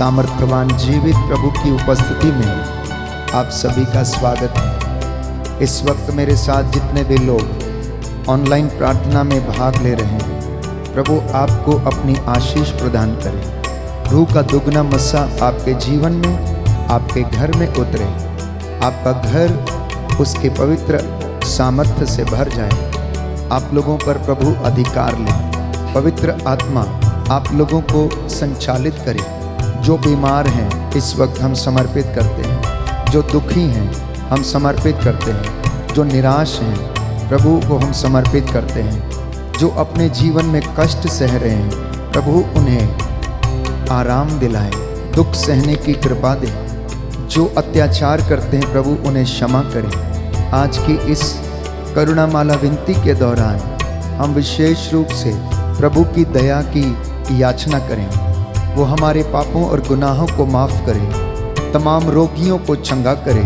सामर्थ्यवान जीवित प्रभु की उपस्थिति में आप सभी का स्वागत है। इस वक्त मेरे साथ जितने भी लोग ऑनलाइन प्रार्थना में भाग ले रहे हैं, प्रभु आपको अपनी आशीष प्रदान करे। रूह का दुगना मस्सा आपके जीवन में, आपके घर में उतरे, आपका घर उसके पवित्र सामर्थ्य से भर जाए। आप लोगों पर प्रभु अधिकार ले, पवित्र आत्मा आप लोगों को संचालित करे। जो बीमार हैं इस वक्त हम समर्पित करते हैं, जो दुखी हैं हम समर्पित करते हैं, जो निराश हैं प्रभु को हम समर्पित करते हैं, जो अपने जीवन में कष्ट सह रहे हैं प्रभु उन्हें आराम दिलाए, दुख सहने की कृपा दे। जो अत्याचार करते हैं प्रभु उन्हें क्षमा करें। आज की इस करुणामाला विनती के दौरान हम विशेष रूप से प्रभु की दया की याचना करें। वो हमारे पापों और गुनाहों को माफ़ करे, तमाम रोगियों को चंगा करे।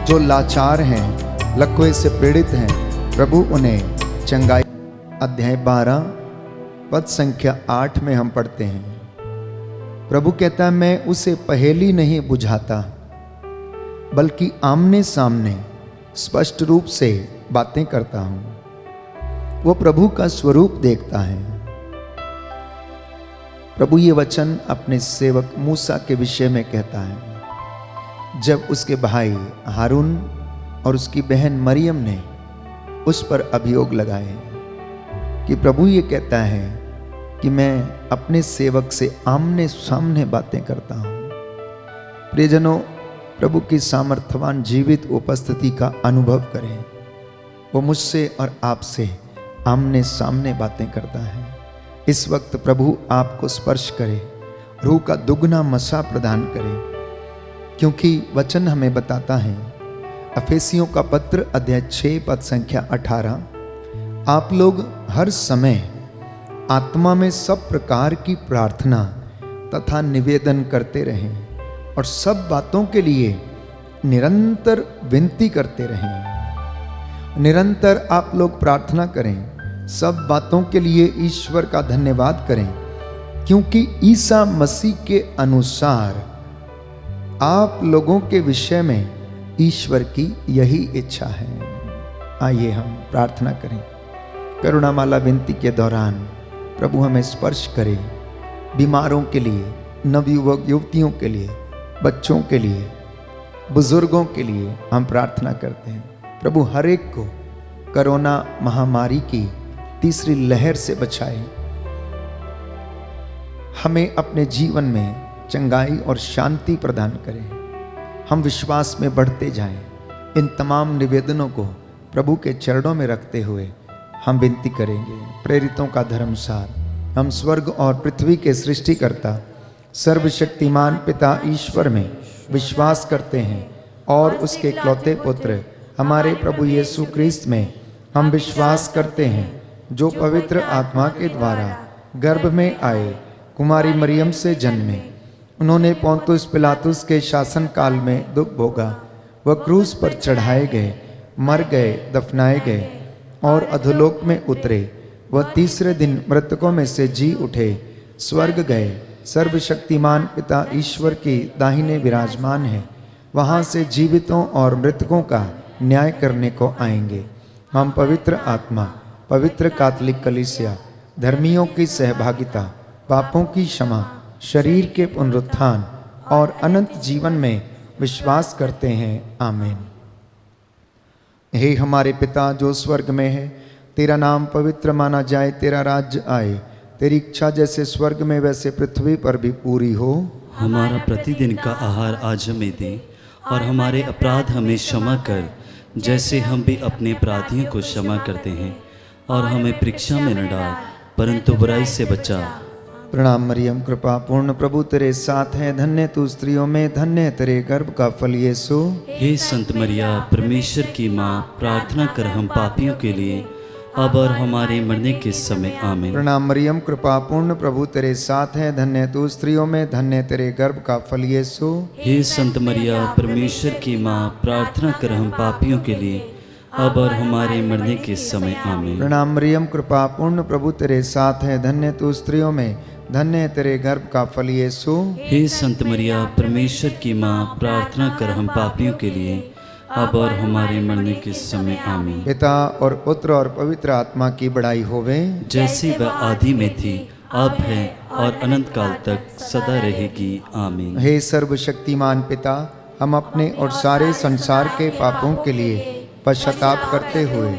जो लाचार हैं, लकवे से पीड़ित हैं, प्रभु उन्हें चंगाई। अध्याय 12 पद संख्या 8 में हम पढ़ते हैं, प्रभु कहता है, मैं उसे पहेली नहीं बुझाता, बल्कि आमने सामने स्पष्ट रूप से बातें करता हूँ। वो प्रभु का स्वरूप देखता है। प्रभु ये वचन अपने सेवक मूसा के विषय में कहता है। जब उसके भाई हारून और उसकी बहन मरियम ने उस पर अभियोग लगाए कि प्रभु ये कहता है कि मैं अपने सेवक से आमने सामने बातें करता हूँ। प्रियजनों, प्रभु की सामर्थ्यवान जीवित उपस्थिति का अनुभव करें। वो मुझसे और आपसे आमने सामने बातें करता है। इस वक्त प्रभु आपको स्पर्श करे, रूह का दुगना मसा प्रदान करे, क्योंकि वचन हमें बताता है, अफेसियों का पत्र अध्याय 6 पद संख्या 18, आप लोग हर समय आत्मा में सब प्रकार की प्रार्थना तथा निवेदन करते रहें और सब बातों के लिए निरंतर विनती करते रहें। निरंतर आप लोग प्रार्थना करें, सब बातों के लिए ईश्वर का धन्यवाद करें, क्योंकि ईसा मसीह के अनुसार आप लोगों के विषय में ईश्वर की यही इच्छा है। आइए हम प्रार्थना करें। करुणामाला विनती के दौरान प्रभु हमें स्पर्श करे। बीमारों के लिए, नवयुवक युवतियों के लिए, बच्चों के लिए, बुजुर्गों के लिए हम प्रार्थना करते हैं। प्रभु हर एक को कोरोना महामारी की तीसरी लहर से बचाए। हमें अपने जीवन में चंगाई और शांति प्रदान करें। हम विश्वास में बढ़ते जाएं। इन तमाम निवेदनों को प्रभु के चरणों में रखते हुए हम विनती करेंगे। प्रेरितों का धर्मसार, हम स्वर्ग और पृथ्वी के सृष्टिकर्ता सर्वशक्तिमान पिता ईश्वर में विश्वास करते हैं और उसके इकलौते पुत्र हमारे प्रभु यीशु क्रिस्त में हम विश्वास करते हैं, जो पवित्र आत्मा के द्वारा गर्भ में आए, कुमारी मरियम से जन्मे। उन्होंने पोंतुस पिलातुस के शासन काल में दुख भोगा, वह क्रूस पर चढ़ाए गए, मर गए, दफनाए गए और अधोलोक में उतरे। वह तीसरे दिन मृतकों में से जी उठे, स्वर्ग गए, सर्वशक्तिमान पिता ईश्वर की दाहिने विराजमान है। वहाँ से जीवितों और मृतकों का न्याय करने को आएंगे। हम पवित्र आत्मा, पवित्र कैथोलिक कलीसिया, धर्मियों की सहभागिता, पापों की क्षमा, शरीर के पुनरुत्थान और अनंत जीवन में विश्वास करते हैं। आमीन। हे हमारे पिता जो स्वर्ग में है, तेरा नाम पवित्र माना जाए, तेरा राज्य आए, तेरी इच्छा जैसे स्वर्ग में वैसे पृथ्वी पर भी पूरी हो। हमारा प्रतिदिन का आहार आज हमें दे और हमारे अपराध हमें क्षमा कर, जैसे हम भी अपने अपराधियों को क्षमा करते हैं, और हमें परीक्षा में न डाल, परंतु बुराई से बचा। प्रणाम मरियम, कृपा पूर्ण प्रभु तेरे साथ है, धन्य तू स्त्रियों में, धन्य तेरे गर्भ का फल यीशु। हे संत मरिया, परमेश्वर की माँ, प्रार्थना कर हम पापियों के लिए, अब और हमारे मरने के समय। आमीन। प्रणाम मरियम, कृपा पूर्ण प्रभु तेरे साथ है, धन्य तू स्त्रियों में, धन्य तेरे गर्भ का फल यीशु। हे संत मरिया, परमेश्वर की माँ, प्रार्थना कर हम पापियों के लिए, अब और हमारे मरने के समय। आमीन। प्रणाम मरियम, कृपा पूर्ण प्रभु तेरे साथ है, धन्य तू स्त्रियों में, धन्य है तेरे गर्भ का फल यीशु। हे संत मरिया परमेश्वर की माँ, प्रार्थना कर हम पापियों के लिए, अब और हमारे मरने के समय आमीन। पिता और पुत्र और पवित्र आत्मा की बड़ाई होवे, जैसी वह आदि में थी, अब है और अनंत काल तक सदा रहेगी, आमीन। हे सर्वशक्तिमान पिता, हम अपने और सारे संसार के पापों के लिए पश्चाताप करते हुए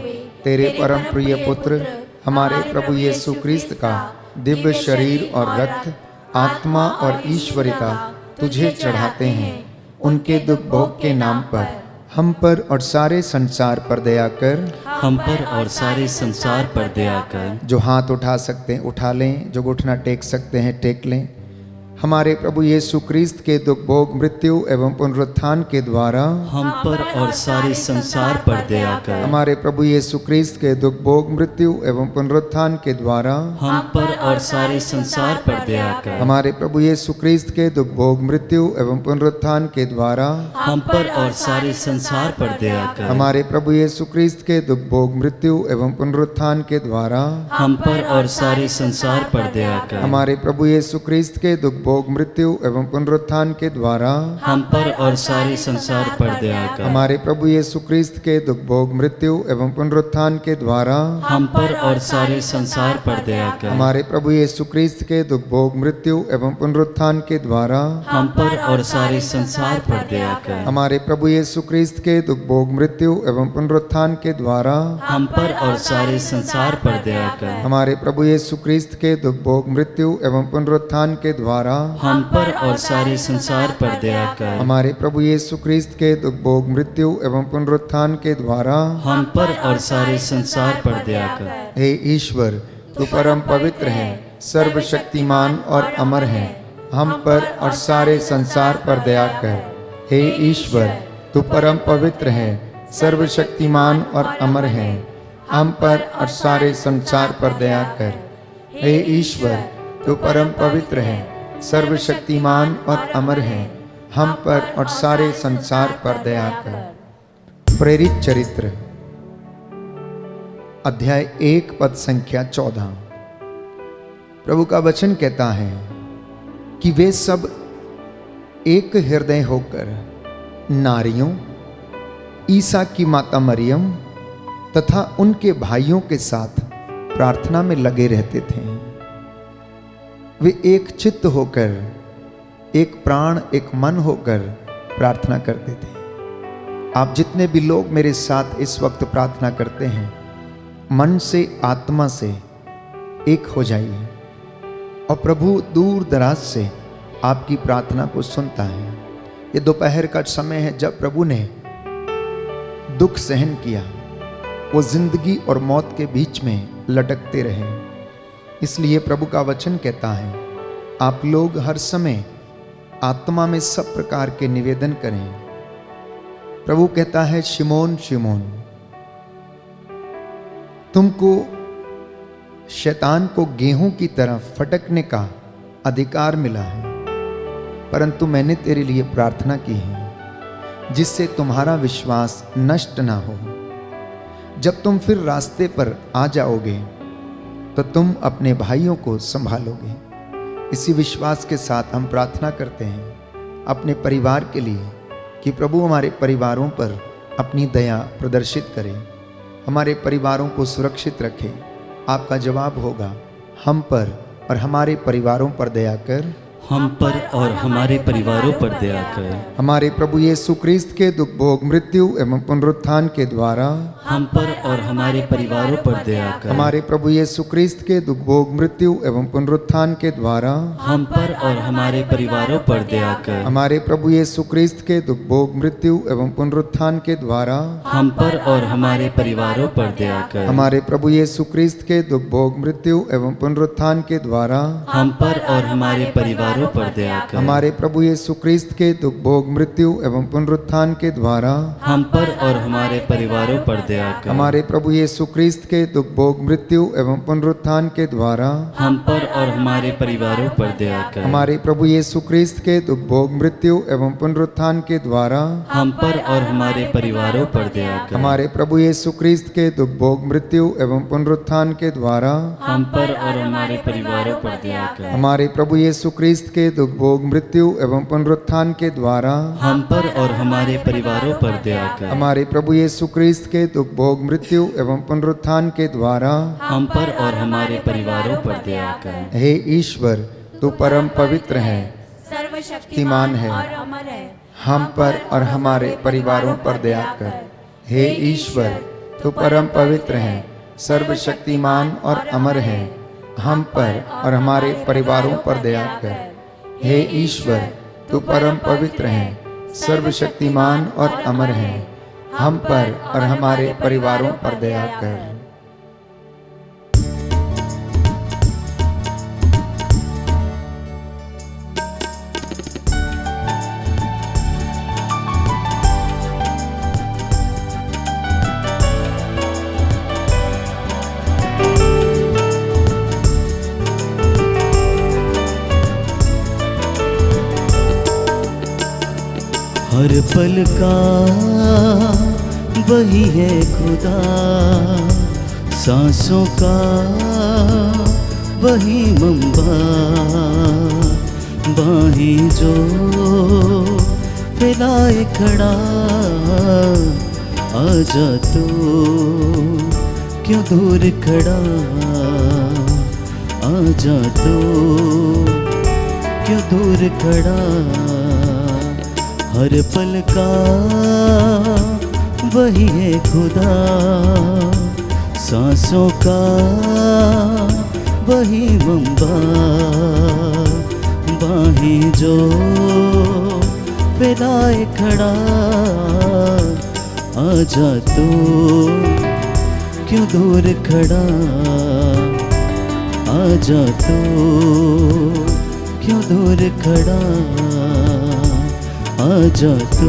तेरे परम प्रिय पुत्र हमारे प्रभु यीशु क्रिस्त का दिव्य शरीर और रक्त, आत्मा और ईश्वरिता तुझे चढ़ाते हैं। उनके दुख भोग के नाम पर हम पर और सारे संसार पर दया कर। हम पर और सारे संसार पर दया कर। जो हाथ उठा सकते हैं उठा लें, जो घुटना टेक सकते हैं टेक लें। हमारे प्रभु यीशु क्रिस्त के दुख भोग, मृत्यु एवं पुनरुत्थान के द्वारा हम पर और सारे संसार पर दया कर। हमारे प्रभु यीशु क्रिस्त के दुख भोग, मृत्यु एवं पुनरुत्थान के द्वारा हम पर और सारे संसार पर दया कर। हमारे प्रभु यीशु क्रिस्त के दुख भोग, मृत्यु एवं पुनरुत्थान के द्वारा हम पर और सारे संसार पर दया कर। हमारे प्रभु यीशु क्रिस्त के दुख भोग, मृत्यु एवं पुनरुत्थान के द्वारा हम पर और सारे संसार पर दया कर। हमारे प्रभु यीशु क्रिस्त के दुख भोग, मृत्यु एवं पुनरुत्थान के द्वारा हम पर और सारे संसार पर दया कर। हमारे प्रभु यीशु क्रिस्त के दुख भोग, मृत्यु एवं पुनरुत्थान के द्वारा हम पर और सारे संसार पर दया कर। हमारे प्रभु यीशु क्रिस्त के दुख भोग, मृत्यु एवं पुनरुत्थान के द्वारा हम पर और सारे संसार पर दया कर। हमारे प्रभु यीशु क्रिस्त के दुख भोग, मृत्यु एवं पुनरुत्थान के द्वारा हम पर और सारे संसार पर दया कर। हमारे प्रभु यीशु क्रिस्त के दुख भोग, मृत्यु एवं पुनरुत्थान के द्वारा हम पर और सारे संसार पर दया कर। हमारे प्रभु यीशु क्रिस्त के दुख भोग, मृत्यु एवं पुनरुत्थान के द्वारा हम पर और सारे संसार पर दया कर। हे ईश्वर, तू परम पवित्र है, सर्वशक्तिमान और अमर है, हम पर और सारे संसार पर दया कर। हे ईश्वर, तू परम पवित्र है, सर्वशक्तिमान और अमर है, हम पर और सारे संसार पर दया कर। हे ईश्वर, तू परम पवित्र है, सर्वशक्तिमान और अमर है, हम पर और सारे संसार पर दया कर। प्रेरित चरित्र अध्याय 1 पद संख्या 14। प्रभु का वचन कहता है कि वे सब एक हृदय होकर नारियों, ईसा की माता मरियम तथा उनके भाइयों के साथ प्रार्थना में लगे रहते थे। वे एक चित्त होकर, एक प्राण, एक मन होकर प्रार्थना करते थे। आप जितने भी लोग मेरे साथ इस वक्त प्रार्थना करते हैं, मन से, आत्मा से एक हो जाइए और प्रभु दूर दराज से आपकी प्रार्थना को सुनता है। ये दोपहर का समय है जब प्रभु ने दुख सहन किया, वो जिंदगी और मौत के बीच में लटकते रहे। इसलिए प्रभु का वचन कहता है आप लोग हर समय आत्मा में सब प्रकार के निवेदन करें। प्रभु कहता है शिमोन शिमोन, तुमको शैतान को गेहूं की तरह फटकने का अधिकार मिला है, परंतु मैंने तेरे लिए प्रार्थना की है जिससे तुम्हारा विश्वास नष्ट ना हो। जब तुम फिर रास्ते पर आ जाओगे तो तुम अपने भाइयों को संभालोगे। इसी विश्वास के साथ हम प्रार्थना करते हैं अपने परिवार के लिए कि प्रभु हमारे परिवारों पर अपनी दया प्रदर्शित करे, हमारे परिवारों को सुरक्षित रखे। आपका जवाब होगा हम पर और हमारे परिवारों पर दया कर। हम पर और हमारे परिवारों पर दया कर। हमारे प्रभु यीशु क्रिस्त के दुख भोग, मृत्यु एवं पुनरुत्थान के द्वारा हम पर और हमारे परिवारों पर दया कर। हमारे प्रभु यीशु क्रिस्त के दुख भोग, मृत्यु एवं पुनरुत्थान के द्वारा हम पर और हमारे परिवारों पर दया कर। हमारे प्रभु यीशु क्रिस्त के दुख भोग, मृत्यु एवं पुनरुत्थान के द्वारा हम पर और हमारे परिवारों पर दया कर। हमारे प्रभु यीशु क्रिस्त के दुख भोग, मृत्यु एवं पुनरुत्थान के द्वारा हम पर और हमारे परिवारों पर दया कर। हमारे प्रभु यीशु क्रिस्त के दुख भोग, मृत्यु एवं पुनरुत्थान के द्वारा हम पर और हमारे परिवारों पर दया दया कर। हमारे प्रभु यीशु क्रिस्त के दुख भोग मृत्यु एवं पुनरुत्थान के द्वारा हम पर और हमारे परिवारों पर दया कर। हमारे प्रभु यीशु क्रिस्त के दुख भोग मृत्यु एवं पुनरुत्थान के द्वारा हम पर और हमारे परिवारों पर दया कर। हमारे प्रभु यीशु क्रिस्त के दुख भोग मृत्यु एवं पुनरुत्थान के द्वारा हम पर और हमारे परिवारों पर दया कर। हमारे प्रभु यीशु क्रिस्त के दुख भोग मृत्यु एवं पुनरुत्थान के द्वारा हम पर और हमारे परिवारों पर दया कर। हमारे प्रभु यीशु क्रिस्त के दुख भोग मृत्यु एवं पुनरुत्थान के द्वारा हम पर और हमारे परिवारों पर दया कर। हे ईश्वर, तू परम पवित्र है, सर्वशक्तिमान है और अमर है। हम पर और हमारे परिवारों पर दया कर। हे ईश्वर, तू परम पवित्र है, सर्वशक्तिमान और अमर है, हम पर और हमारे परिवारों पर दया कर। हे ईश्वर, तू परम पवित्र है, सर्वशक्तिमान और अमर है, हम पर और हमारे परिवारों पर दया कर। हर पल का वही है खुदा, सांसों का वही मंबा, बाहें जो फैलाए खड़ा, आजा तो क्यों दूर खड़ा, आजा तो क्यों दूर खड़ा। हर पल का वही है खुदा, सांसों का वही मंबा, बाहें जो फैलाए खड़ा, आजा तो क्यों दूर खड़ा, आजा तो क्यों दूर खड़ा, आजा तो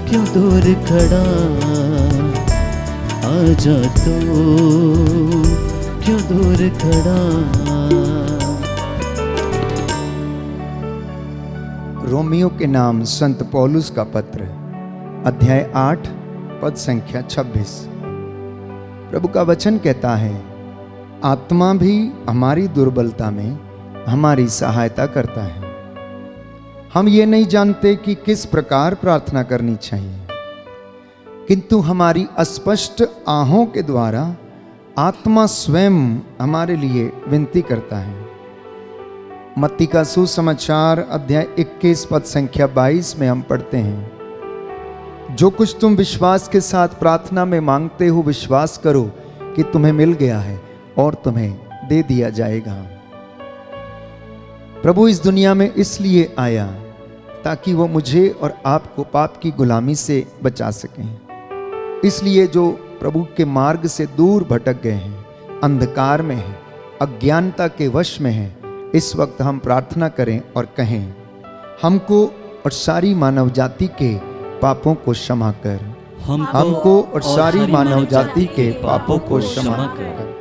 क्यों दूर खड़ा, आजा तो क्यों दूर खड़ा। रोमियो के नाम संत पौलुस का पत्र, अध्याय 8 पद संख्या 26। प्रभु का वचन कहता है, आत्मा भी हमारी दुर्बलता में हमारी सहायता करता है। हम ये नहीं जानते कि किस प्रकार प्रार्थना करनी चाहिए, किंतु हमारी अस्पष्ट आहों के द्वारा आत्मा स्वयं हमारे लिए विनती करता है। मत्ती का सुसमाचार अध्याय 21 पद संख्या 22 में हम पढ़ते हैं, जो कुछ तुम विश्वास के साथ प्रार्थना में मांगते हो, विश्वास करो कि तुम्हें मिल गया है और तुम्हें दे दिया जाएगा। प्रभु इस दुनिया में इसलिए आया ताकि वो मुझे और आपको पाप की गुलामी से बचा सकें। इसलिए जो प्रभु के मार्ग से दूर भटक गए हैं, अंधकार में हैं, अज्ञानता के वश में हैं, इस वक्त हम प्रार्थना करें और कहें, हमको और सारी मानव जाति के पापों को क्षमा कर, हमको और सारी मानव जाति के पापों को क्षमा कर।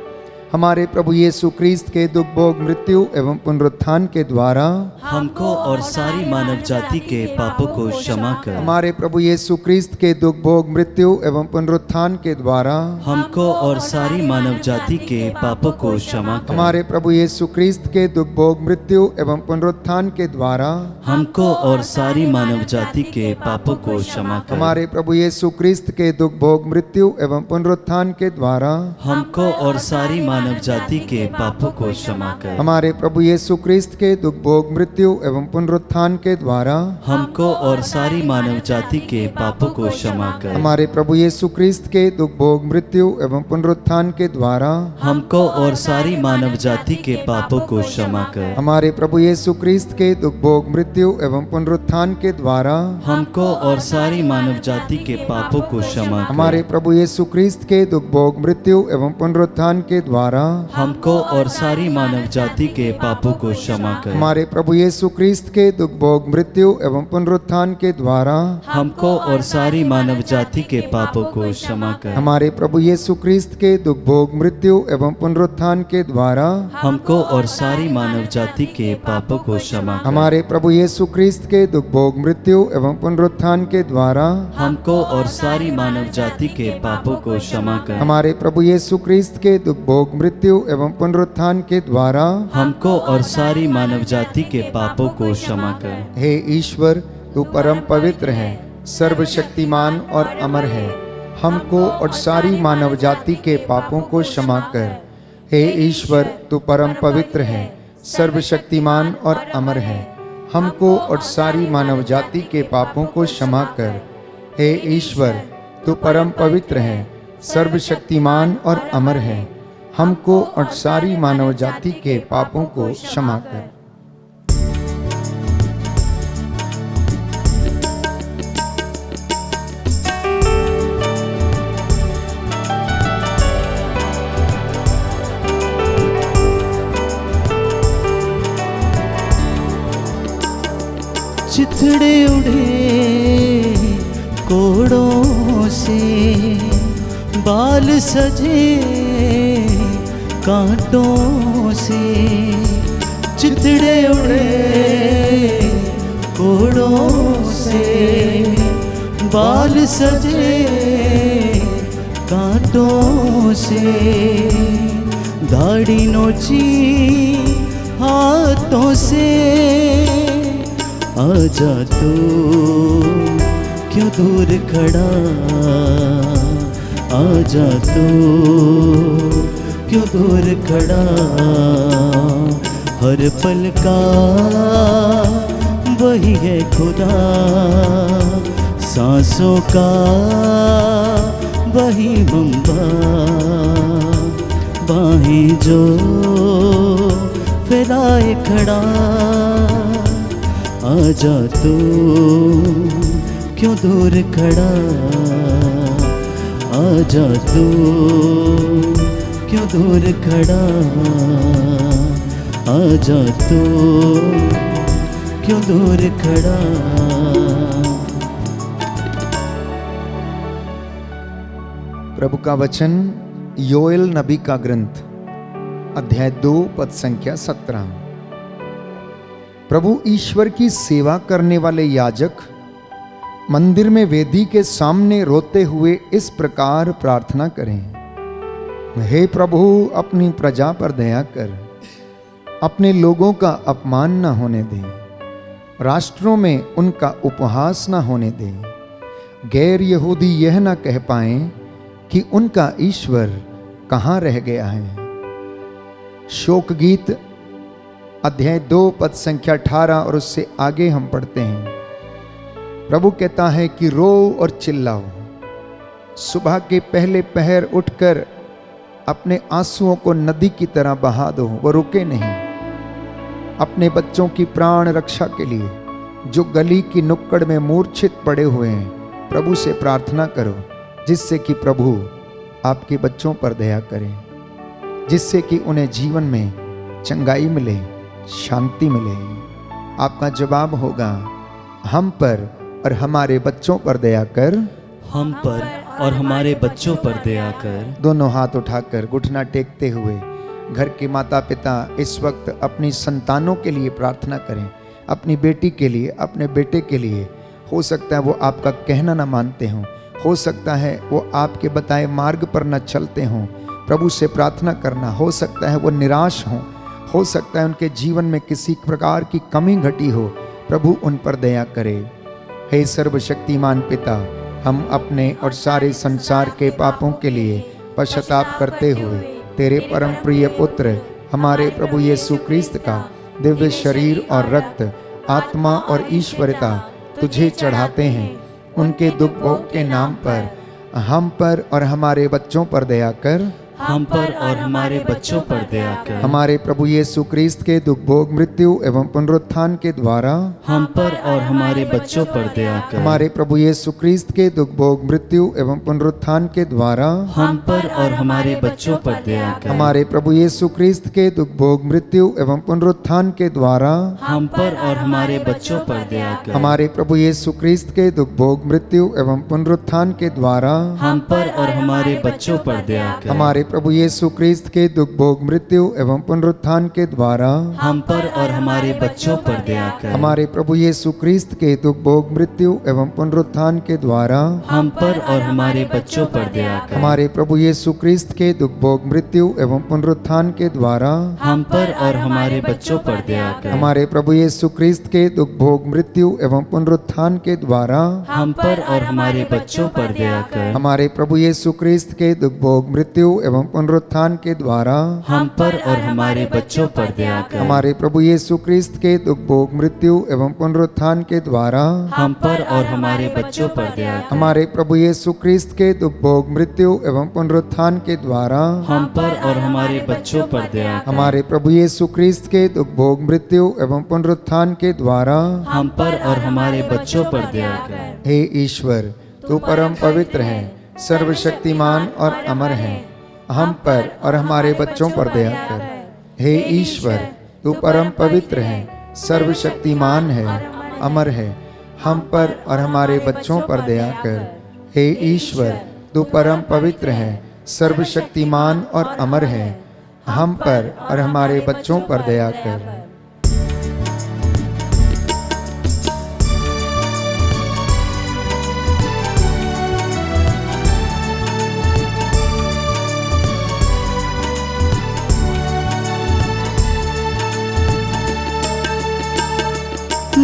हमारे प्रभु यीशु क्रिस्त के दुख भोग मृत्यु एवं पुनरुत्थान के द्वारा हमको और सारी मानव जाति के पापों को क्षमा कर। हमारे प्रभु यीशु क्रिस्त के दुख भोग मृत्यु एवं पुनरुत्थान के द्वारा हमको और सारी मानव जाति के पापों को क्षमा कर। हमारे प्रभु यीशु क्रिस्त के दुख भोग मृत्यु एवं पुनरुत्थान के द्वारा हमको और सारी मानव जाति के पापों को क्षमा कर। हमारे प्रभु यीशु क्रिस्त के दुख भोग मृत्यु एवं पुनरुत्थान के द्वारा हमको और सारी मानव जाति के पापों को क्षमा कर। हमारे प्रभु यीशु क्रिस्त के दुख भोग मृत्यु एवं पुनरुत्थान के द्वारा हमको और सारी मानव जाति के पापों को क्षमा कर। हमारे प्रभु यीशु क्रिस्त के दुख भोग मृत्यु एवं पुनरुत्थान के द्वारा हमको और सारी मानव जाति के पापों को क्षमा कर। हमारे प्रभु यीशु क्रिस्त के दुख भोग मृत्यु एवं पुनरुत्थान के द्वारा हमको और सारी मानव जाति के पापों को क्षमा कर। हमारे प्रभु यीशु क्रिस्त के दुख भोग मृत्यु एवं पुनरुत्थान के द्वारा द्वारा हमको और सारी मानव जाति के पापों को क्षमा कर। हमारे प्रभु यीशु क्रिस्त के दुख भोग मृत्यु एवं पुनरुत्थान के द्वारा हमको और सारी मानव जाति के पापों को क्षमा कर। हमारे प्रभु यीशु क्रिस्त के दुख भोग मृत्यु एवं पुनरुत्थान के द्वारा हमको और सारी मानव जाति के पापों को क्षमा कर। हमारे प्रभु यीशु क्रिस्त के दुख भोग मृत्यु एवं पुनरुत्थान के द्वारा हमको और सारी मानव जाति के पापों को क्षमा कर। हमारे प्रभु यीशु क्रिस्त के दुख भोग मृत्यु एवं पुनरुत्थान के द्वारा हमको और सारी मानव जाति के पापों को क्षमा कर। हे ईश्वर, तू परम पवित्र है, सर्वशक्तिमान और अमर है, हमको और सारी मानव जाति के पापों को क्षमा कर। हे ईश्वर, तू परम पवित्र है, सर्वशक्तिमान और अमर है, हमको और सारी मानव जाति के पापों को क्षमा कर। हे ईश्वर, तू परम पवित्र है, सर्वशक्तिमान और अमर है, हमको और सारी मानव जाति के पापों को क्षमा कर। चिथड़े उड़े कोड़ों से, बाल सजे कांटों से। चिथड़े उड़े कोड़ों से, बाल सजे कांटों से। दाढ़ी नोची हाथों से, आजा तू क्यों दूर खड़ा, आजा तू क्यों दूर खड़ा। हर पल का वही है खुदा, सांसों का वही बम्बा। बाहें जो फैलाए खड़ा, आजा तू क्यों दूर खड़ा, आजा तू क्यों दूर खड़ा, आजा तू क्यों दूर खड़ा। प्रभु का वचन योएल नबी का ग्रंथ अध्याय 2 पद संख्या 17। प्रभु ईश्वर की सेवा करने वाले याजक मंदिर में वेदी के सामने रोते हुए इस प्रकार प्रार्थना करें। हे प्रभु, अपनी प्रजा पर दया कर, अपने लोगों का अपमान न होने दे, राष्ट्रों में उनका उपहास न होने दे। गैर यहूदी यह न कह पाएं कि उनका ईश्वर कहाँ रह गया है। शोक गीत अध्याय 2 पद संख्या 18 और उससे आगे हम पढ़ते हैं। प्रभु कहता है कि रो और चिल्लाओ, सुबह के पहले पहर उठकर अपने आंसुओं को नदी की तरह बहा दो, वो रुके नहीं। अपने बच्चों की प्राण रक्षा के लिए जो गली की नुक्कड़ में मूर्छित पड़े हुए हैं, प्रभु से प्रार्थना करो, जिससे कि प्रभु आपके बच्चों पर दया करें, जिससे कि उन्हें जीवन में चंगाई मिले, शांति मिले। आपका जवाब होगा, हम पर और हमारे बच्चों पर दया कर, हम पर और हमारे बच्चों पर दया कर। दोनों हाथ उठाकर घुटना टेकते हुए घर के माता पिता इस वक्त अपनी संतानों के लिए प्रार्थना करें, अपनी बेटी के लिए, अपने बेटे के लिए। हो सकता है वो आपका कहना ना मानते हों, हो सकता है वो आपके बताए मार्ग पर न चलते हों। प्रभु से प्रार्थना करना, हो सकता है वो निराश हों, हो सकता है उनके जीवन में किसी प्रकार की कमी घटी हो। प्रभु उन पर दया करे। हे सर्वशक्तिमान पिता, हम अपने और सारे संसार के पापों के लिए पश्चाताप करते हुए तेरे परम प्रिय पुत्र हमारे प्रभु यीशु क्रिस्त का दिव्य शरीर और रक्त, आत्मा और ईश्वरता तुझे चढ़ाते हैं। उनके दुख भोग के नाम पर हम पर और हमारे बच्चों पर दया कर। हम पर और हमारे बच्चों पर दया कर। हमारे प्रभु यीशु क्रिस्त के दुख भोग मृत्यु एवं पुनरुत्थान के द्वारा हम पर और हमारे बच्चों पर दया कर। हमारे प्रभु यीशु क्रिस्त के दुख भोग मृत्यु एवं पुनरुत्थान के द्वारा हम पर और हमारे बच्चों पर दया कर। हमारे प्रभु यीशु क्रिस्त के दुख भोग मृत्यु एवं पुनरुत्थान के द्वारा हम पर और हमारे बच्चों पर दया कर। हमारे प्रभु यीशु क्रिस्त के दुख भोग मृत्यु एवं पुनरुत्थान के द्वारा हम पर और हमारे बच्चों पर दया कर। हमारे प्रभु यीशु क्रिस्त के दुख भोग मृत्यु एवं पुनरुत्थान के द्वारा हम पर और हमारे बच्चों पर दया कर। हमारे प्रभु यीशु क्रिस्त के दुख भोग मृत्यु एवं पुनरुत्थान के द्वारा हम पर और हमारे बच्चों पर दया कर। हमारे प्रभु यीशु क्रिस्त के दुख भोग मृत्यु एवं पुनरुत्थान के द्वारा हम पर और हमारे बच्चों पर दया कर। हमारे प्रभु यीशु क्रिस्त के दुख भोग मृत्यु एवं पुनरुत्थान के द्वारा हम पर और हमारे बच्चों पर दया कर। हमारे प्रभु यीशु क्रिस्त के दुख भोग मृत्यु एवं पुनरुत्थान के द्वारा हम पर और हमारे बच्चों पर दया कर। हमारे प्रभु यीशु क्रिस्त के दुख भोग मृत्यु एवं पुनरुत्थान के द्वारा हम पर और हमारे बच्चों पर दया कर। हमारे प्रभु यीशु क्रिस्त के दुख भोग मृत्यु एवं पुनरुत्थान के द्वारा हम पर और हमारे बच्चों पर दया कर। हमारे प्रभु यीशु क्रिस्त के दुख भोग मृत्यु एवं पुनरुत्थान के द्वारा हम पर और हमारे बच्चों पर दया कर। हे ईश्वर, तू परम पवित्र है, सर्वशक्तिमान और अमर है, हम पर और हमारे बच्चों पर दया कर। हे ईश्वर, तू परम पवित्र है, सर्वशक्तिमान है, अमर है, हम पर और हमारे बच्चों पर दया कर। हे ईश्वर, तू परम पवित्र है, सर्वशक्तिमान और अमर है, हम पर और हमारे बच्चों पर दया कर।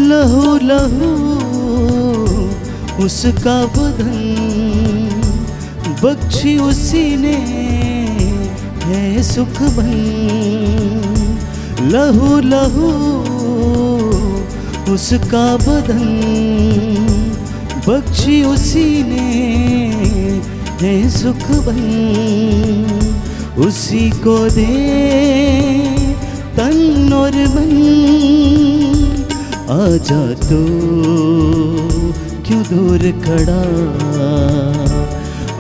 लहू लहू उसका बदन बख्शी उसी ने है सुख बन। लहू लहू उसका बदन बख्शी उसी ने है सुख बन। उसी को दे तन और मन, आजा तू क्यों दूर खड़ा,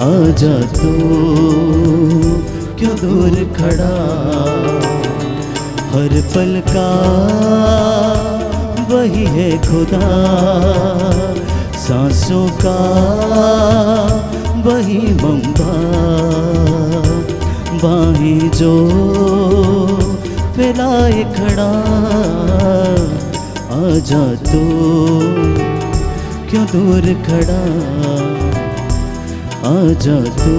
आजा तू क्यों दूर खड़ा। हर पल का वही है खुदा, सांसों का वही मंबा। बाहें जो फैलाए खड़ा, आजा तू क्यों दूर खड़ा, आजा तू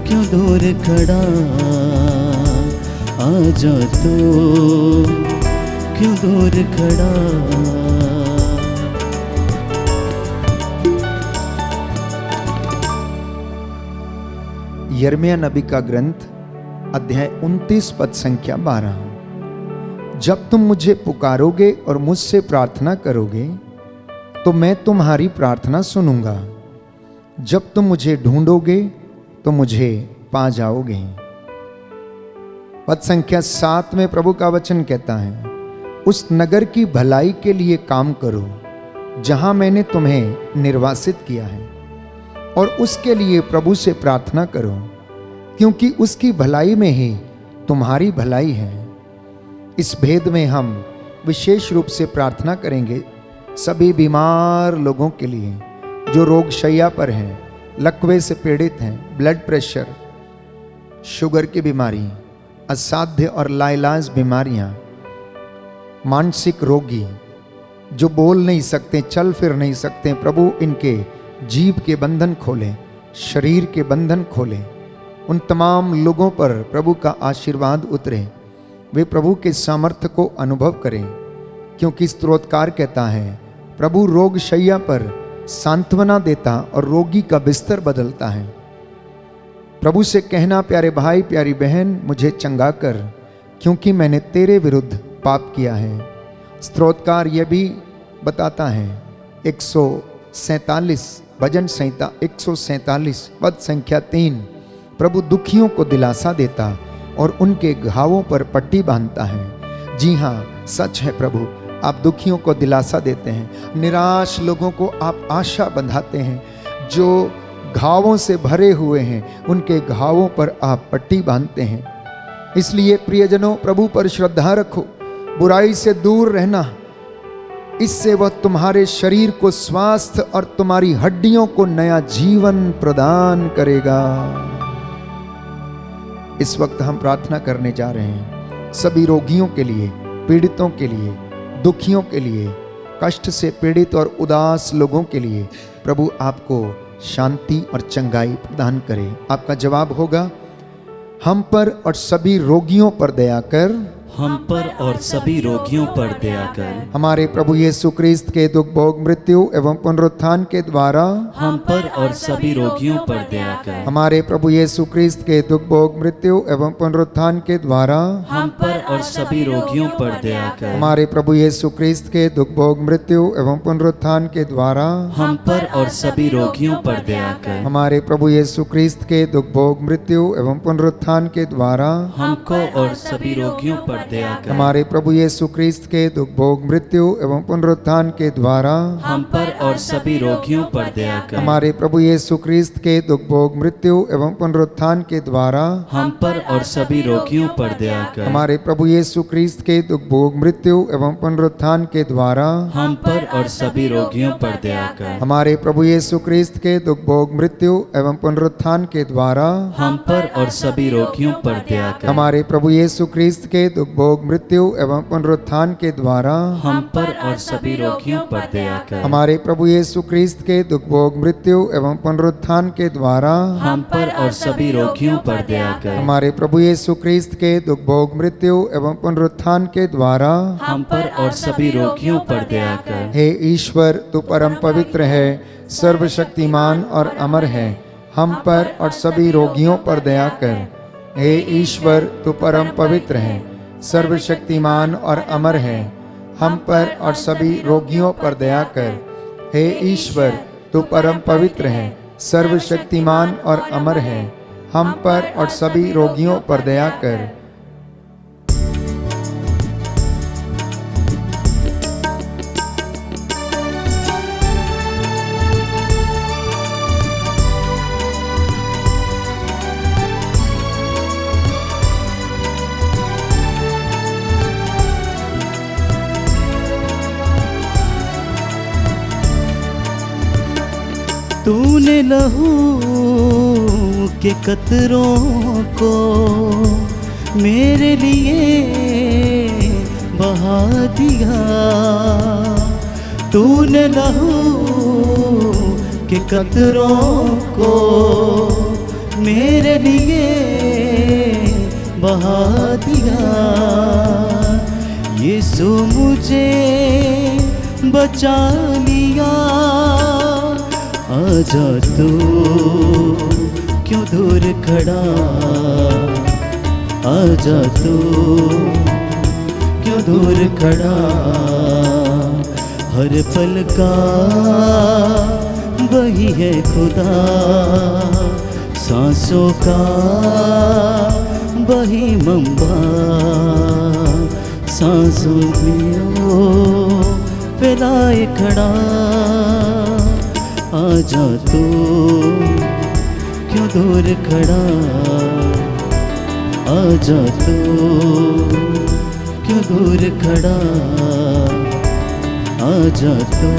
क्यों दूर खड़ा, आजा तू क्यों दूर खड़ा। यिर्मयाह नबी का ग्रंथ अध्याय 29 पद संख्या 12। जब तुम मुझे पुकारोगे और मुझसे प्रार्थना करोगे तो मैं तुम्हारी प्रार्थना सुनूंगा। जब तुम मुझे ढूंढोगे तो मुझे पा जाओगे। पद संख्या 7 में प्रभु का वचन कहता है, उस नगर की भलाई के लिए काम करो जहां मैंने तुम्हें निर्वासित किया है, और उसके लिए प्रभु से प्रार्थना करो, क्योंकि उसकी भलाई में ही तुम्हारी भलाई है। इस भेद में हम विशेष रूप से प्रार्थना करेंगे सभी बीमार लोगों के लिए जो रोग शैया पर हैं, लकवे से पीड़ित हैं, ब्लड प्रेशर, शुगर की बीमारी, असाध्य और लाइलाज बीमारियां, मानसिक रोगी जो बोल नहीं सकते, चल फिर नहीं सकते, प्रभु इनके जीभ के बंधन खोलें, शरीर के बंधन खोलें। उन तमाम लोगों पर प्रभु का आशीर्वाद उतरे, वे प्रभु के सामर्थ्य को अनुभव करें, क्योंकि स्तोत्रकार कहता है, प्रभु रोग शैया पर सांत्वना देता और रोगी का बिस्तर बदलता है। प्रभु से कहना, प्यारे भाई प्यारी बहन, मुझे चंगा कर, क्योंकि मैंने तेरे विरुद्ध पाप किया है। स्तोत्रकार यह भी बताता है, 147 भजन संहिता 147 पद संख्या 3, प्रभु दुखियों को दिलासा देता और उनके घावों पर पट्टी बांधता है। जी हाँ, सच है प्रभु, आप दुखियों को दिलासा देते हैं, निराश लोगों को आप आशा बंधाते हैं, जो घावों से भरे हुए हैं उनके घावों पर आप पट्टी बांधते हैं। इसलिए प्रियजनों, प्रभु पर श्रद्धा रखो, बुराई से दूर रहना, इससे वह तुम्हारे शरीर को स्वास्थ्य और तुम्हारी हड्डियों को नया जीवन प्रदान करेगा। इस वक्त हम प्रार्थना करने जा रहे हैं सभी रोगियों के लिए, पीड़ितों के लिए, दुखियों के लिए, कष्ट से पीड़ित और उदास लोगों के लिए प्रभु आपको शांति और चंगाई प्रदान करे। आपका जवाब होगा, हम पर और सभी रोगियों पर दया कर, हम पर और सभी रोगियों पर दया कर। हमारे प्रभु यीशु क्रिस्त के दुख भोग मृत्यु एवं पुनरुत्थान के द्वारा हम पर और सभी रोगियों पर दया कर। हमारे प्रभु यीशु क्रिस्त के दुख भोग मृत्यु एवं पुनरुत्थान के द्वारा हम पर और सभी रोगियों पर दया कर। हमारे प्रभु यीशु क्रिस्त के दुख भोग मृत्यु एवं पुनरुत्थान के द्वारा हम पर और सभी रोगियों पर दया कर। हमारे प्रभु यीशु क्रिस्त के दुख भोग मृत्यु एवं पुनरुत्थान के द्वारा हमको और सभी रोगियों पर दया कर। हमारे प्रभु यीशु क्रिस्त के दुख भोग मृत्यु एवं पुनरुत्थान के द्वारा हम पर और सभी रोगियों पर दया कर। हमारे प्रभु यीशु क्रिस्त के दुख भोग मृत्यु एवं पुनरुत्थान के द्वारा हम पर और सभी रोगियों पर दया कर। हमारे प्रभु यीशु क्रिस्त के दुख भोग मृत्यु एवं पुनरुत्थान के द्वारा हम पर और सभी रोगियों पर दया कर। हमारे प्रभु यीशु क्रिस्त के दुख भोग मृत्यु एवं पुनरुत्थान के द्वारा हम पर और सभी रोगियों पर दया कर। हमारे प्रभु यीशु क्रिस्त के दुख भोग मृत्यु एवं पुनरुत्थान के द्वारा हम पर और सभी रोगियों पर दया कर। हमारे प्रभु यीशु क्रिस्त के दुख भोग मृत्यु एवं पुनरुत्थान के द्वारा हम पर और सभी रोगियों पर दया कर। हमारे प्रभु यीशु क्रिस्त के दुख भोग मृत्यु एवं पुनरुत्थान के द्वारा हम पर और सभी रोगियों पर दया कर। हे ईश्वर, तू परम पवित्र है, सर्वशक्तिमान और अमर है, हम पर और सभी रोगियों पर दया कर। हे ईश्वर, तू परम पवित्र है, सर्वशक्तिमान और अमर है, हम पर और सभी रोगियों पर दया कर। हे ईश्वर, तू परम पवित्र है, सर्वशक्तिमान और अमर है, हम पर और सभी रोगियों पर दया कर। तूने लहू के कतरों को मेरे लिए बहा दिया। तूने लहू के कतरों को मेरे लिए बहा दिया। यीशु मुझे बचा लिया। आजा तू क्यों दूर खड़ा, आजा तू क्यों दूर खड़ा। हर पल का वही है खुदा, सांसों का वही मंबा। सांसों में फैलाए खड़ा। आजा तू क्यों दूर खड़ा, आजा तू क्यों दूर खड़ा। आजा तू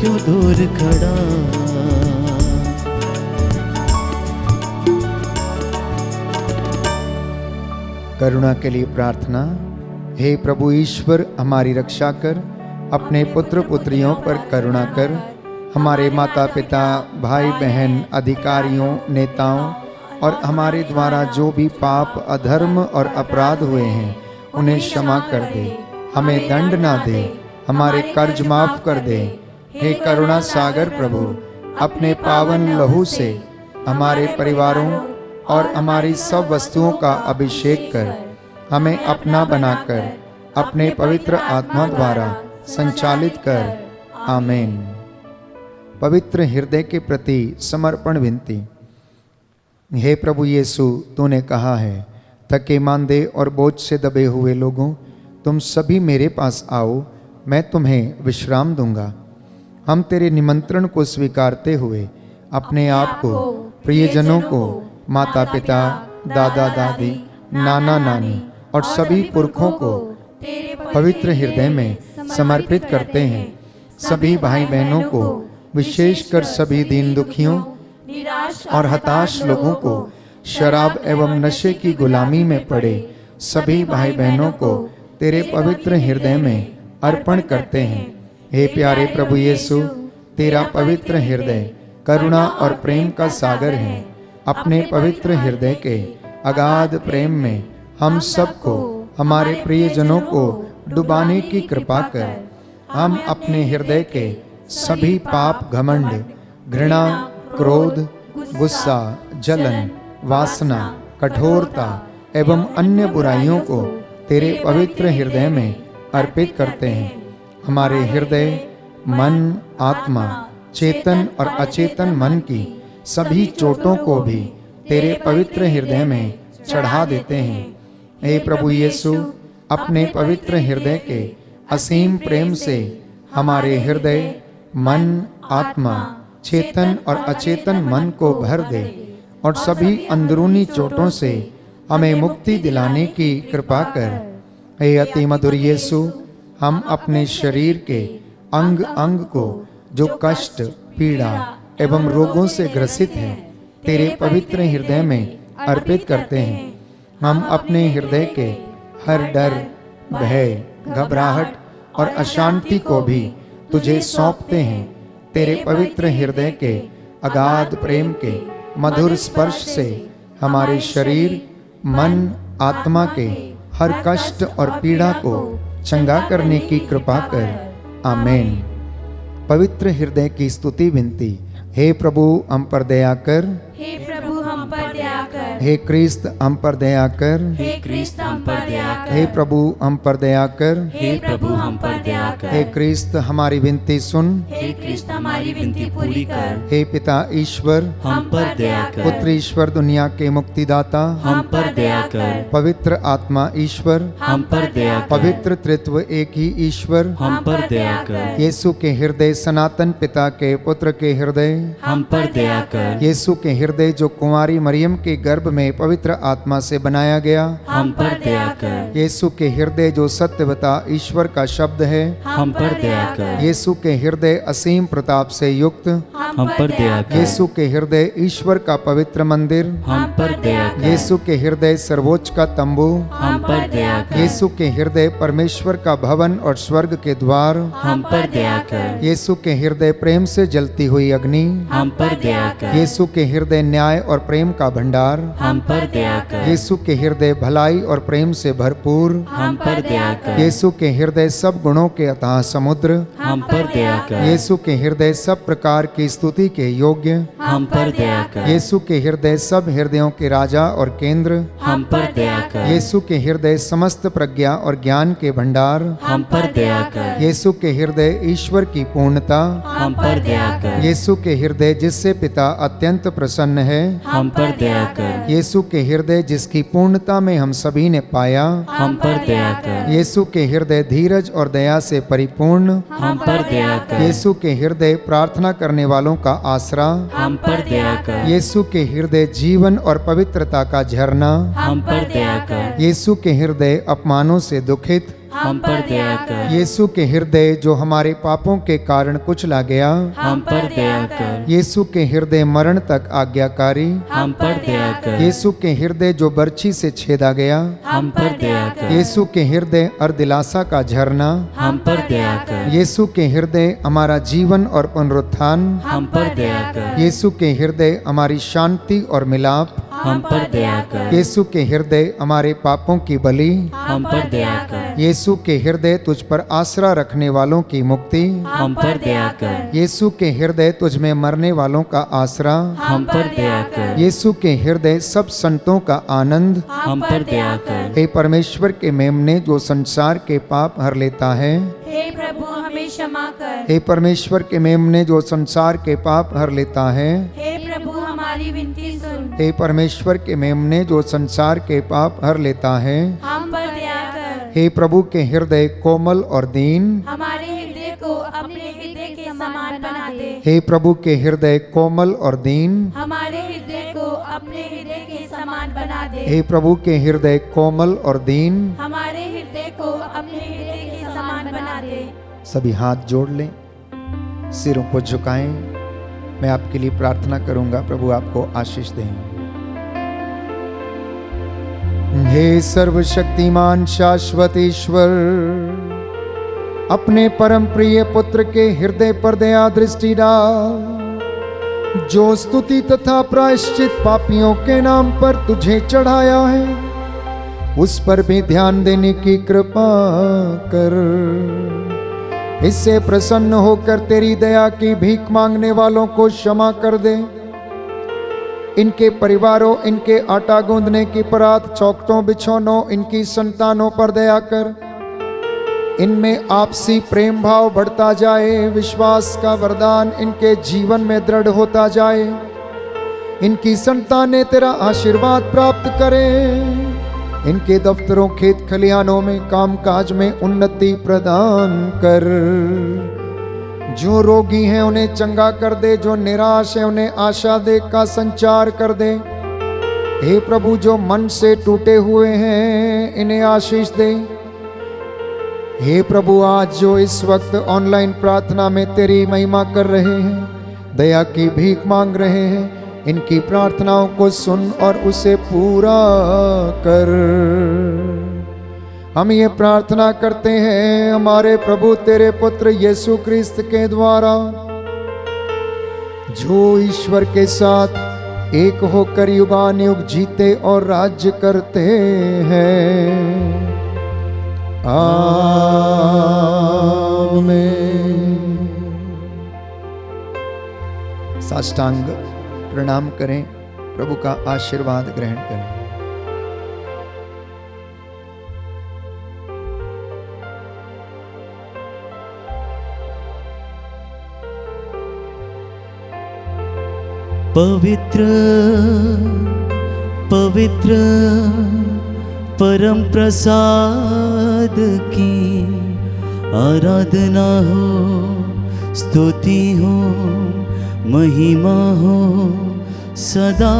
क्यों दूर खड़ा। करुणा के लिए प्रार्थना। हे प्रभु ईश्वर, हमारी रक्षा कर, अपने पुत्र पुत्रियों पर करुणा कर। हमारे माता पिता, भाई बहन, अधिकारियों, नेताओं और हमारे द्वारा जो भी पाप, अधर्म और अपराध हुए हैं उन्हें क्षमा कर दे, हमें दंड ना दे, हमारे कर्ज माफ कर दे। हे करुणा सागर प्रभु, अपने पावन लहू से हमारे परिवारों और हमारी सब वस्तुओं का अभिषेक कर, हमें अपना बनाकर अपने पवित्र आत्मा द्वारा संचालित कर। आमीन। पवित्र हृदय के प्रति समर्पण विनती। हे प्रभु यीशु, तूने कहा है, थके मांदे और बोझ से दबे हुए लोगों, तुम सभी मेरे पास आओ, मैं तुम्हें विश्राम दूंगा। हम तेरे निमंत्रण को स्वीकारते हुए अपने आप को, प्रियजनों को, माता पिता, दादा दादी, नाना नानी और सभी पुरखों को पवित्र हृदय में समर्पित करते हैं। सभी भाई बहनों को, विशेषकर सभी दीन दुखियों और हताश लोगों को, शराब एवं नशे की गुलामी में पड़े सभी भाई बहनों को तेरे पवित्र हृदय में अर्पण करते हैं। हे प्यारे प्रभु यीशु, तेरा पवित्र हृदय करुणा और प्रेम का सागर है। अपने पवित्र हृदय के अगाध प्रेम में हम सबको, हमारे प्रियजनों को डुबाने की कृपा कर। हम अपने हृदय के सभी पाप, घमंड, घृणा, क्रोध, गुस्सा, जलन, वासना, कठोरता एवं अन्य बुराइयों को तेरे पवित्र हृदय में अर्पित करते हैं। हमारे हृदय, मन, आत्मा, चेतन और अचेतन मन की सभी चोटों को भी तेरे पवित्र हृदय में चढ़ा देते हैं। हे प्रभु यीशु, अपने पवित्र हृदय के असीम प्रेम से हमारे हृदय, मन, आत्मा, चेतन और अचेतन मन को भर दे और सभी अंदरूनी चोटों से हमें मुक्ति दिलाने की कृपा कर। हे अति मधुर यीशु, हम अपने शरीर के अंग अंग को जो कष्ट, पीड़ा एवं रोगों से ग्रसित है, तेरे पवित्र हृदय में अर्पित करते हैं। हम अपने हृदय के हर डर, भय, घबराहट और अशांति को भी तुझे सौंपते हैं। तेरे पवित्र हृदय के अगाध प्रेम के मधुर स्पर्श से हमारे शरीर, मन, आत्मा के हर कष्ट और पीड़ा को चंगा करने की कृपा कर। आमीन। पवित्र हृदय की स्तुति विनती। हे प्रभु, हम पर दया कर। हे प्रभु, हम पर दया कर। हे क्रिस्त, हम पर दया कर। हे क्रिस्त, हम पर दया कर। हे प्रभु, हम पर दया कर। हे प्रभु, हम पर दया कर। हे क्रिस्त, हमारी विनती सुन। हे क्रिस्त, हमारी विनती पूरी कर। हे पिता ईश्वर, हम पर दया कर। पुत्र ईश्वर, दुनिया के मुक्तिदाता, हम पर दया कर। पवित्र आत्मा ईश्वर, हम पर दया कर। पवित्र त्रित्व एक ही ईश्वर, हम पर दया कर। यीशु के हृदय, सनातन पिता के पुत्र के हृदय, हम पर दया कर। यीशु के हृदय जो कुंवारी मरियम के गर्भ में पवित्र आत्मा से बनाया गया, हम पर दया कर। यीशु के हृदय जो सत्यवता ईश्वर का शब्द है, हम पर दया कर। यीशु के हृदय असीम प्रताप से युक्त, हम पर दया कर। यीशु के हृदय ईश्वर का पवित्र मंदिर, हम पर दया कर। यीशु के हृदय सर्वोच्च का तंबू, हम पर दया कर। यीशु के हृदय परमेश्वर का भवन और स्वर्ग के द्वार, हम पर दया कर। यीशु के हृदय प्रेम से जलती हुई अग्नि, हम पर दया कर। यीशु के हृदय न्याय और प्रेम का भंडार, हम पर दया कर। यीशु के हृदय भलाई और प्रेम से भरपूर, हम पर दया कर। यीशु के हृदय सब गुणों के अथाह समुद्र, हम पर दया कर। यीशु के हृदय सब प्रकार की स्तुति के योग्य, हम पर दया कर। यीशु के हृदय सब हृदयों के राजा और केंद्र, हम पर दया कर। यीशु के हृदय समस्त प्रज्ञा और ज्ञान के भंडार, हम पर दया कर। यीशु के हृदय ईश्वर की पूर्णता, हम पर दया कर। यीशु के हृदय जिससे पिता अत्यंत प्रसन्न है, हम पर दया कर। यीशु के हृदय जिसकी पूर्णता में हम सभी ने पाया, हम पर दया कर। यीशु के हृदय धीरज और दया से परिपूर्ण, हम पर दया कर। यीशु के हृदय प्रार्थना करने वालों का आसरा, हम पर दया कर। यीशु के हृदय जीवन और पवित्रता का झरना, हम पर दया कर। यीशु के हृदय अपमानों से दुखित, हम पर दया कर। यीशु के हृदय जो हमारे पापों के कारण कुचला गया, हम पर दया कर। यीशु के हृदय मरण तक आज्ञाकारी, हम पर दया कर। यीशु के हृदय जो बर्छी से छेदा गया, हम पर दया कर। यीशु के हृदय अर्दिलासा का झरना, हम पर दया कर। यीशु के हृदय हमारा जीवन और पुनरुत्थान, हम पर दया कर। यीशु के हृदय हमारी शांति और मिलाप, हम पर दया कर। यीशु के हृदय हमारे पापों की बलि, हम पर दया कर। यीशु के हृदय तुझ पर आसरा रखने वालों की मुक्ति, हम पर दया कर। यीशु के हृदय तुझ में मरने वालों का आसरा, हम पर दया कर। यीशु के हृदय सब संतों का आनंद, हम पर दया कर। हे परमेश्वर के मेमने जो संसार के पाप हर लेता है, हे प्रभु, हमें क्षमा कर। हे परमेश्वर के मेमने जो संसार के पाप हर लेता है, हे प्रभु, हमारे हमारी विनती सुन। हे परमेश्वर के मेमने जो संसार के पाप हर लेता है, हम पर दया कर। हे प्रभु के हृदय कोमल और दीन, हमारे हृदय को अपने हृदय के समान बना दे। हे प्रभु के हृदय कोमल और दीन, हमारे हृदय को अपने हृदय के समान बना दे। हे प्रभु के हृदय कोमल और दीन। हमारे हृदय को अपने हृदय के समान बना दे। सभी हाथ जोड़ लें, सिरों को झुकाएं। मैं आपके लिए प्रार्थना करूंगा, प्रभु आपको आशीष दें। हे सर्वशक्तिमान शाश्वत ईश्वर, अपने परम प्रिय पुत्र के हृदय पर दया दृष्टि डाल, जो स्तुति तथा प्रायश्चित पापियों के नाम पर तुझे चढ़ाया है, उस पर भी ध्यान देने की कृपा कर। इससे प्रसन्न होकर तेरी दया की भीख मांगने वालों को क्षमा कर दे। इनके परिवारों, इनके आटा गूंदने की परात, चौखटों, बिछौनों, इनकी संतानों पर दया कर। इनमें आपसी प्रेम भाव बढ़ता जाए, विश्वास का वरदान इनके जीवन में दृढ़ होता जाए। इनकी संतानें तेरा आशीर्वाद प्राप्त करें। इनके दफ्तरों, खेत खलिहानों में, कामकाज में उन्नति प्रदान कर। जो रोगी हैं उन्हें चंगा कर दे, जो निराश है उन्हें आशा दे का संचार कर दे। हे प्रभु, जो मन से टूटे हुए हैं इन्हें आशीष दे। हे प्रभु, आज जो इस वक्त ऑनलाइन प्रार्थना में तेरी महिमा कर रहे हैं, दया की भीख मांग रहे हैं, इनकी प्रार्थनाओं को सुन और उसे पूरा कर। हम ये प्रार्थना करते हैं हमारे प्रभु तेरे पुत्र यीशु क्रिस्त के द्वारा, जो ईश्वर के साथ एक होकर युगानुयुग जीते और राज्य करते हैं। आमीन। साष्टांग प्रणाम करें, प्रभु का आशीर्वाद ग्रहण करें। पवित्र पवित्र परम प्रसाद की आराधना हो, स्तुति हो, महिमा हो सदा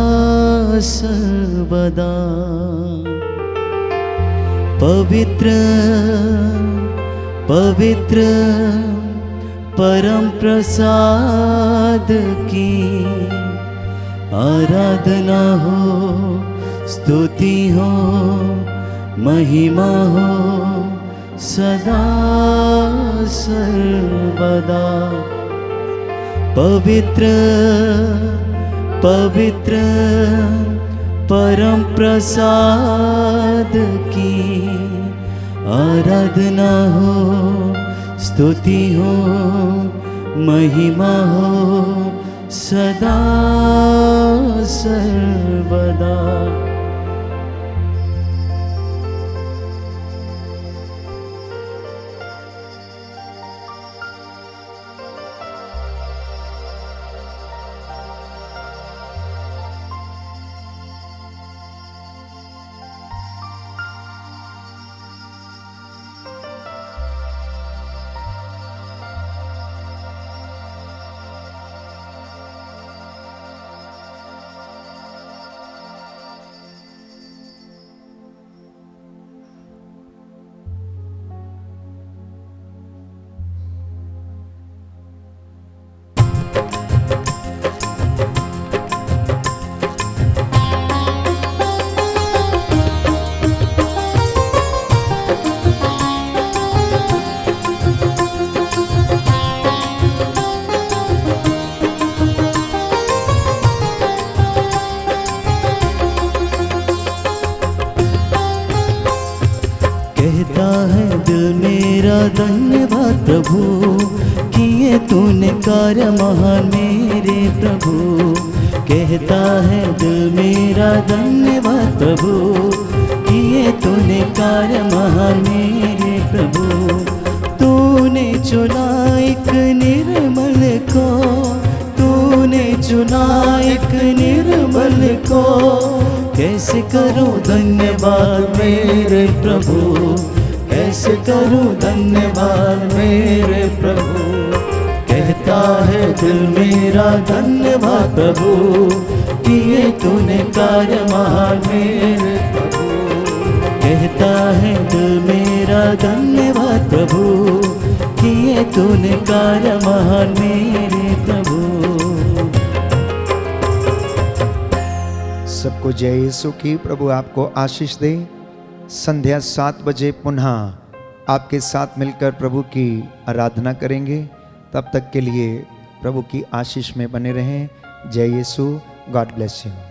सर्वदा। पवित्र पवित्र परम प्रसाद की आराधना हो, स्तुति हो, महिमा हो सदा सर्वदा। पवित्र पवित्र परम प्रसाद की आराधना हो, स्तुति हो, महिमा हो सदा सर्वदा। कहता है दिल मेरा धन्यवाद प्रभु, किए तूने कार्य महान मेरे प्रभु। कहता है दिल मेरा धन्यवाद प्रभु, किए तूने कार्य महान मेरे प्रभु। तूने चुना एक निर्मल को, तूने चुना एक निर्मल तुमको कैसे करूं धन्यवाद मेरे प्रभु, कैसे करूं धन्यवाद मेरे प्रभु। कहता है दिल मेरा धन्यवाद प्रभु, किए तूने कार्य महान मेरे प्रभु। कहता है दिल मेरा धन्यवाद प्रभु, किए तूने कार्य महान मेरे प्रभु। सबको जय यीशु की। प्रभु आपको आशीष दे। संध्या 7 बजे पुनः आपके साथ मिलकर प्रभु की आराधना करेंगे। तब तक के लिए प्रभु की आशीष में बने रहें। जय यीशु। God bless you.